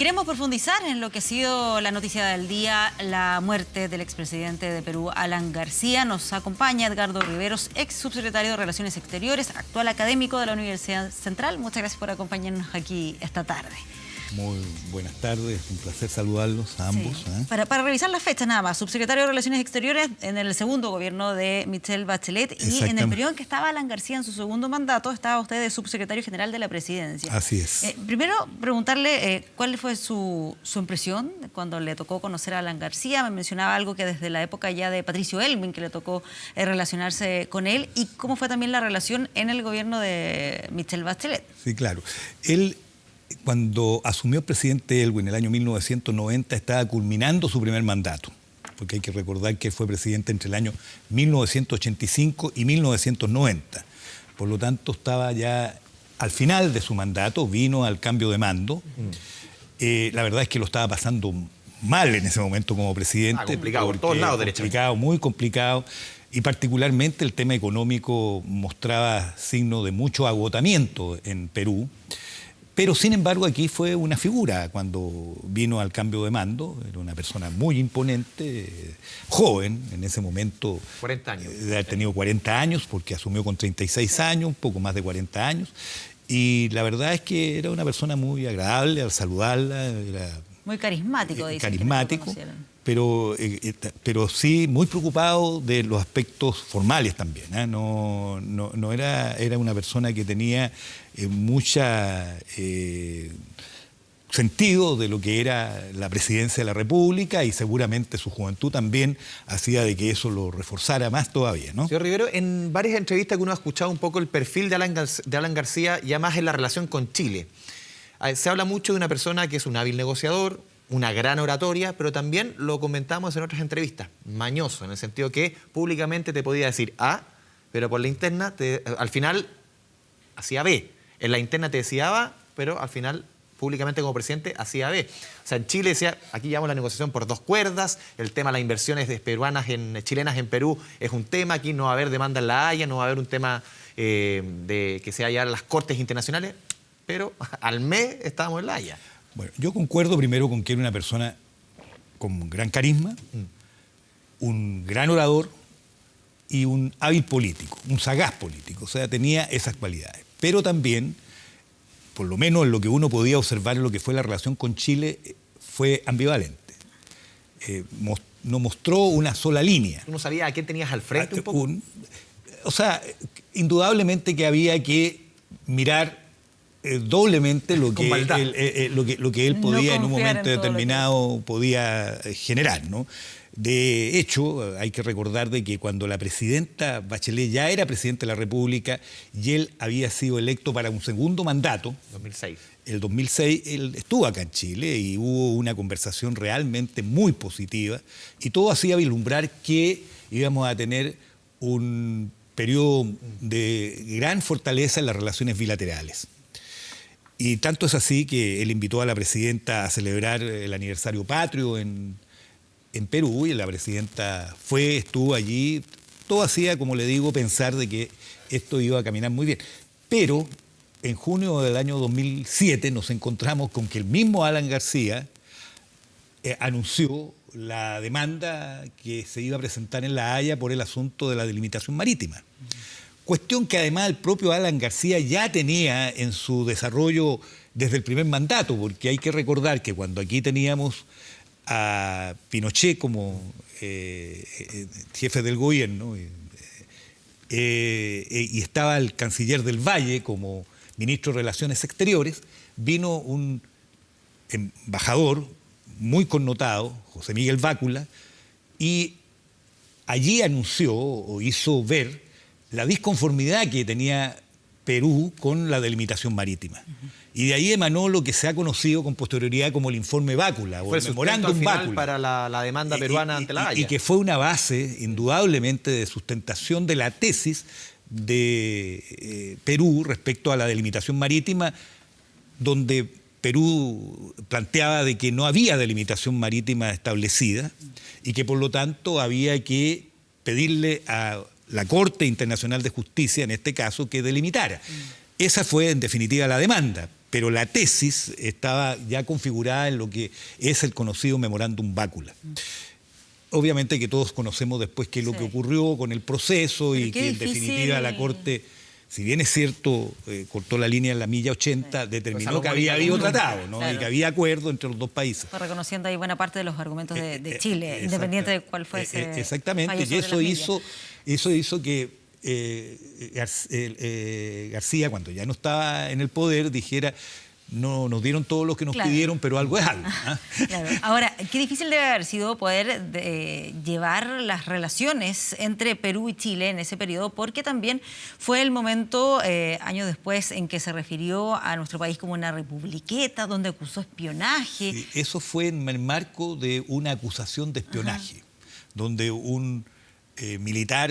Queremos profundizar en lo que ha sido la noticia del día, la muerte del expresidente de Perú, Alan García. Nos acompaña Edgardo Riveros, ex subsecretario de Relaciones Exteriores, actual académico de la Universidad Central. Muchas gracias por acompañarnos aquí esta tarde. Muy buenas tardes, un placer saludarlos a ambos. Sí. Para revisar las fechas nada más, subsecretario de Relaciones Exteriores en el segundo gobierno de Michelle Bachelet, y en el periodo en que estaba Alan García en su segundo mandato estaba usted de subsecretario general de la Presidencia. Así es. Primero preguntarle cuál fue su impresión cuando le tocó conocer a Alan García. Me mencionaba algo que desde la época ya de Patricio Aylwin que le tocó relacionarse con él, y cómo fue también la relación en el gobierno de Michelle Bachelet. Sí, claro. Él, cuando asumió el presidente Aylwin en el año 1990, estaba culminando su primer mandato, porque hay que recordar que fue presidente entre el año 1985 y 1990. Por lo tanto, estaba ya al final de su mandato, vino al cambio de mando. La verdad es que lo estaba pasando mal en ese momento como presidente. Complicado, por todos lados, derechamente. Complicado, muy complicado. Y particularmente el tema económico mostraba signos de mucho agotamiento en Perú. Pero, sin embargo, aquí fue una figura cuando vino al cambio de mando. Era una persona muy imponente, joven, en ese momento. 40 años. De haber tenido 40 años, porque asumió con 36 años, un poco más de 40 años. Y la verdad es que era una persona muy agradable al saludarla. Era muy carismático, dice. Carismático, pero sí muy preocupado de los aspectos formales también, ¿eh? No era una persona que tenía mucha sentido de lo que era la presidencia de la República, y seguramente su juventud también hacía de que eso lo reforzara más todavía, ¿no? Señor Rivero, en varias entrevistas que uno ha escuchado un poco el perfil de Alan García, ya más en la relación con Chile. Se habla mucho de una persona que es un hábil negociador, una gran oratoria, pero también lo comentamos en otras entrevistas, mañoso, en el sentido que públicamente te podía decir A, pero por la interna al final hacía B. En la interna te decía A, pero al final públicamente como presidente hacía B. O sea, en Chile decía, aquí llevamos la negociación por dos cuerdas, el tema de las inversiones chilenas en Perú es un tema, aquí no va a haber demanda en La Haya, no va a haber un tema de que se haya las cortes internacionales, pero al mes estábamos en La Haya. Bueno, yo concuerdo primero con que era una persona con gran carisma, un gran orador y un hábil político, un sagaz político. O sea, tenía esas cualidades. Pero también, por lo menos en lo que uno podía observar en lo que fue la relación con Chile, fue ambivalente. No mostró una sola línea. ¿Tú no sabías a quién tenías al frente un poco? O sea, indudablemente que había que mirar doblemente lo que él podía en un momento determinado podía generar, ¿no? De hecho, hay que recordar de que cuando la presidenta Bachelet ya era presidenta de la República y él había sido electo para un segundo mandato, 2006. El 2006, él estuvo acá en Chile y hubo una conversación realmente muy positiva, y todo hacía vislumbrar que íbamos a tener un periodo de gran fortaleza en las relaciones bilaterales. Y tanto es así que él invitó a la presidenta a celebrar el aniversario patrio en Perú, y la presidenta estuvo allí. Todo hacía, como le digo, pensar de que esto iba a caminar muy bien. Pero en junio del año 2007 nos encontramos con que el mismo Alan García anunció la demanda que se iba a presentar en La Haya por el asunto de la delimitación marítima. Cuestión que además el propio Alan García ya tenía en su desarrollo desde el primer mandato, porque hay que recordar que cuando aquí teníamos a Pinochet como jefe del gobierno y estaba el canciller del Valle como ministro de Relaciones Exteriores, vino un embajador muy connotado, José Miguel Bácula, y allí anunció o hizo ver la disconformidad que tenía Perú con la delimitación marítima. Y de ahí emanó lo que se ha conocido con posterioridad como el informe Bácula, o el memorándum Bácula, para la demanda peruana ante La Haya. Y que fue una base, indudablemente, de sustentación de la tesis de Perú respecto a la delimitación marítima, donde Perú planteaba de que no había delimitación marítima establecida y que, por lo tanto, había que pedirle a la Corte Internacional de Justicia, en este caso, que delimitara. Esa fue, en definitiva, la demanda. pero la tesis estaba ya configurada en lo que es el conocido memorándum Bácula. Obviamente que todos conocemos después qué es lo que ocurrió con el proceso y que en definitiva la Corte, si bien es cierto, cortó la línea en la milla 80, determinó que había habido tratado, ¿no? Claro. Y que había acuerdo entre los dos países. Fue reconociendo ahí buena parte de los argumentos de Chile, independiente de cuál fuese. Exactamente, y eso hizo que García, cuando ya no estaba en el poder, dijera: no nos dieron todo lo que nos pidieron, pero algo es algo. Claro. Ahora, qué difícil debe haber sido poder llevar las relaciones entre Perú y Chile en ese periodo, porque también fue el momento, años después, en que se refirió a nuestro país como una republiqueta, donde acusó espionaje. Sí, eso fue en el marco de una acusación de espionaje, donde un militar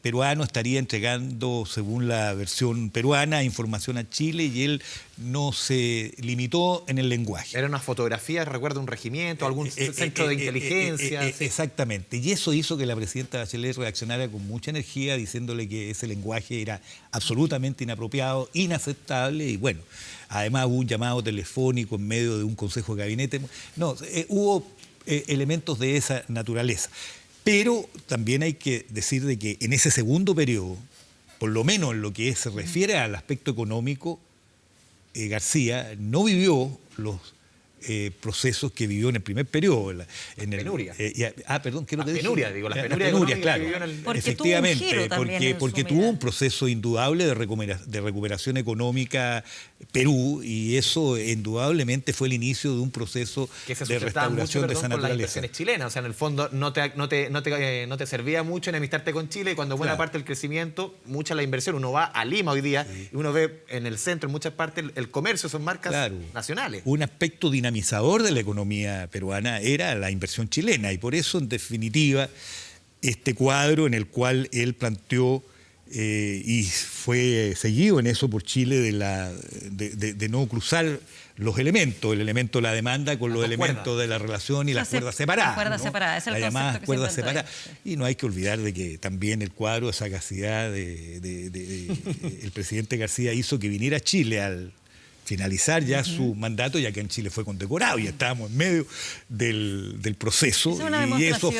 peruano estaría entregando, según la versión peruana, información a Chile, y él no se limitó en el lenguaje. Era una fotografía, recuerdo, un regimiento, algún centro de inteligencia. Exactamente, y eso hizo que la presidenta Bachelet reaccionara con mucha energía, diciéndole que ese lenguaje era absolutamente inapropiado, inaceptable, y bueno, además hubo un llamado telefónico en medio de un consejo de gabinete. No, hubo elementos de esa naturaleza. Pero también hay que decir de que en ese segundo periodo, por lo menos en lo que se refiere al aspecto económico, García no vivió los procesos que vivió en el primer periodo. En penuria. Perdón, ¿qué es lo que dije? Penuria, digo, las penurias, claro. Porque efectivamente, porque tuvo un proceso indudable de recuperación económica Perú, y eso indudablemente fue el inicio de un proceso de restauración de esa naturaleza. Las inversiones chilenas, o sea, en el fondo no te servía mucho enemistarte con Chile, y cuando buena parte del crecimiento, mucha la inversión, uno va a Lima hoy día y uno ve en el centro, en muchas partes, el comercio son marcas nacionales. Un aspecto dinamizador de la economía peruana era la inversión chilena, y por eso, en definitiva, este cuadro en el cual él planteó y fue seguido en eso por Chile de no cruzar los elementos, el elemento de la demanda con los elementos de la relación y las cuerdas separadas. La llamada cuerda separada. Y no hay que olvidar de que también el cuadro de sagacidad el presidente García hizo que viniera a Chile al finalizar ya su mandato, ya que en Chile fue condecorado y estábamos en medio del proceso, y eso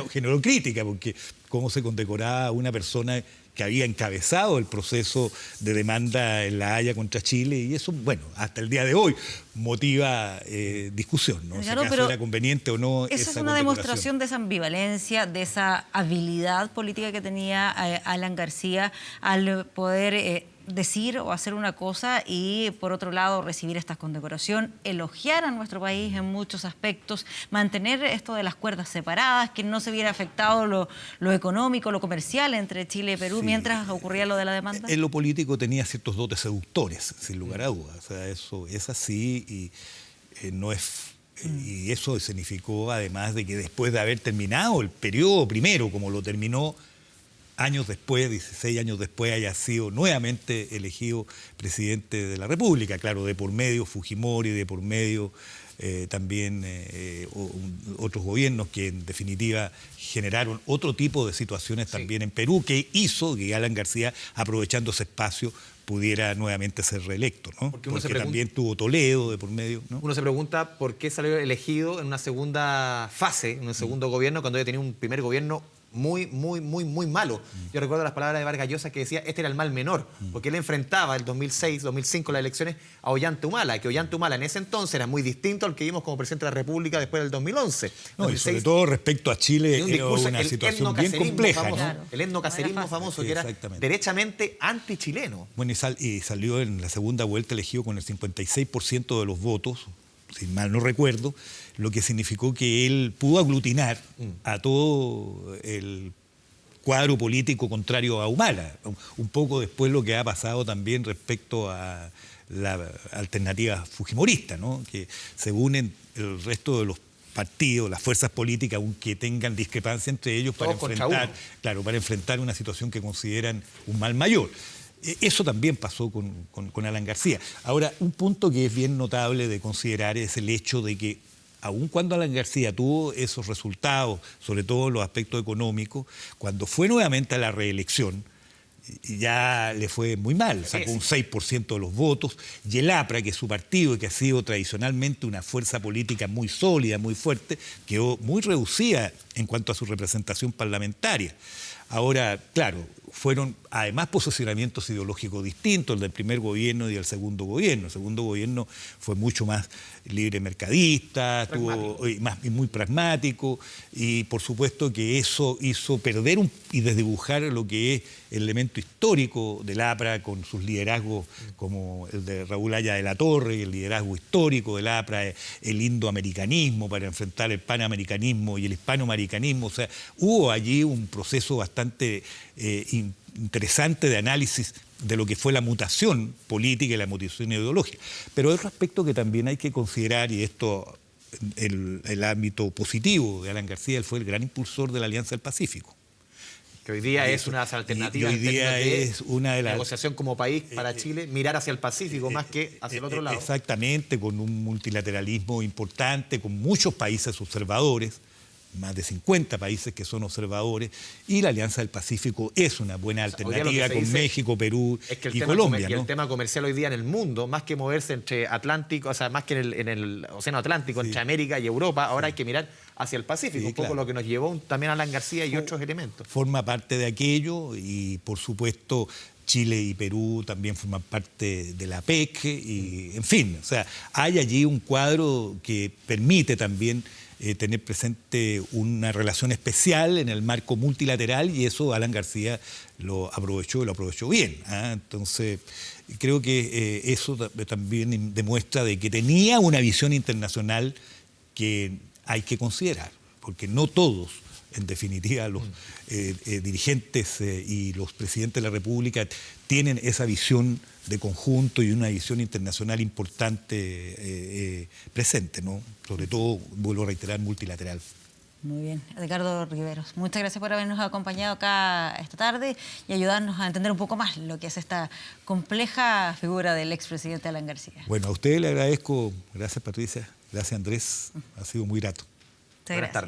generó crítica, porque cómo se condecoraba a una persona que había encabezado el proceso de demanda en La Haya contra Chile, y eso, bueno, hasta el día de hoy motiva discusión, ¿no? Claro, si acaso era conveniente o no esa es una demostración de esa ambivalencia, de esa habilidad política que tenía Alan García al poder decir o hacer una cosa y, por otro lado, recibir esta condecoración, elogiar a nuestro país en muchos aspectos, mantener esto de las cuerdas separadas, que no se viera afectado lo económico, lo comercial entre Chile y Perú, mientras ocurría lo de la demanda. En lo político tenía ciertos dotes seductores, sin lugar a dudas. O sea, eso es así, y no es... Y eso significó, además, de que después de haber terminado el periodo primero, como lo terminó, años después, 16 años después, haya sido nuevamente elegido presidente de la República. Claro, de por medio Fujimori, de por medio también otros gobiernos que en definitiva generaron otro tipo de situaciones también en Perú, que hizo que Alan García, aprovechando ese espacio, pudiera nuevamente ser reelecto, ¿no? Porque también tuvo Toledo de por medio, ¿no? Uno se pregunta por qué salió elegido en una segunda fase, en un segundo gobierno, cuando había tenido un primer gobierno muy malo. Yo recuerdo las palabras de Vargas Llosa, que decía este era el mal menor, porque él enfrentaba el 2006, 2005 las elecciones a Ollanta Humala, que Ollanta Humala en ese entonces era muy distinto al que vimos como presidente de la República después del 2011. No, 2006, y sobre todo respecto a Chile era una situación bien compleja, famoso, ¿no? El etnocacerismo famoso, que era derechamente antichileno. Bueno, y salió en la segunda vuelta elegido con el 56% de los votos, si mal no recuerdo, lo que significó que él pudo aglutinar a todo el cuadro político contrario a Humala. Un poco después lo que ha pasado también respecto a la alternativa fujimorista, ¿no? Que se unen el resto de los partidos, las fuerzas políticas, aunque tengan discrepancia entre ellos, para enfrentar una situación que consideran un mal mayor. Eso también pasó con Alan García. Ahora, un punto que es bien notable de considerar es el hecho de que, aun cuando Alan García tuvo esos resultados, sobre todo en los aspectos económicos, cuando fue nuevamente a la reelección, ya le fue muy mal, sacó un 6% de los votos, y el APRA, que es su partido y que ha sido tradicionalmente una fuerza política muy sólida, muy fuerte, quedó muy reducida en cuanto a su representación parlamentaria. Ahora, claro, fueron además posicionamientos ideológicos distintos, el del primer gobierno y el segundo gobierno. El segundo gobierno fue mucho más libre mercadista, y muy pragmático, y por supuesto que eso hizo perder y desdibujar lo que es el elemento histórico del APRA, con sus liderazgos como el de Raúl Haya de la Torre, el liderazgo histórico del APRA, el indoamericanismo para enfrentar el panamericanismo y el hispanoamericanismo. O sea, hubo allí un proceso bastante interesante de análisis de lo que fue la mutación política y la mutación ideológica. Pero otro aspecto que también hay que considerar, y esto el ámbito positivo de Alan García, él fue el gran impulsor de la Alianza del Pacífico. Que hoy día es una de las alternativas. Y hoy día es una de las negociación como país para Chile, mirar hacia el Pacífico más que hacia el otro lado. Exactamente, con un multilateralismo importante, con muchos países observadores, más de 50 países que son observadores, y la Alianza del Pacífico es una buena alternativa con México, Perú y Colombia. Y el tema comercial hoy día en el mundo, más que moverse entre Atlántico, o sea, más que en el Océano Atlántico, entre América y Europa, ahora hay que mirar hacia el Pacífico, un poco lo que nos llevó también a Alan García y otros elementos. Forma parte de aquello, y por supuesto Chile y Perú también forman parte de la PEC, y en fin, o sea, hay allí un cuadro que permite también tener presente una relación especial en el marco multilateral, y eso Alan García lo aprovechó y lo aprovechó bien. Entonces, creo que eso también demuestra de que tenía una visión internacional que hay que considerar, porque no todos, en definitiva, los dirigentes y los presidentes de la República tienen esa visión de conjunto y una visión internacional importante presente, ¿no? Sobre todo, vuelvo a reiterar, multilateral. Muy bien, Edgardo Riveros, muchas gracias por habernos acompañado acá esta tarde y ayudarnos a entender un poco más lo que es esta compleja figura del expresidente Alan García. Bueno, a ustedes le agradezco, gracias Patricia, gracias Andrés, ha sido muy grato. Buenas tardes.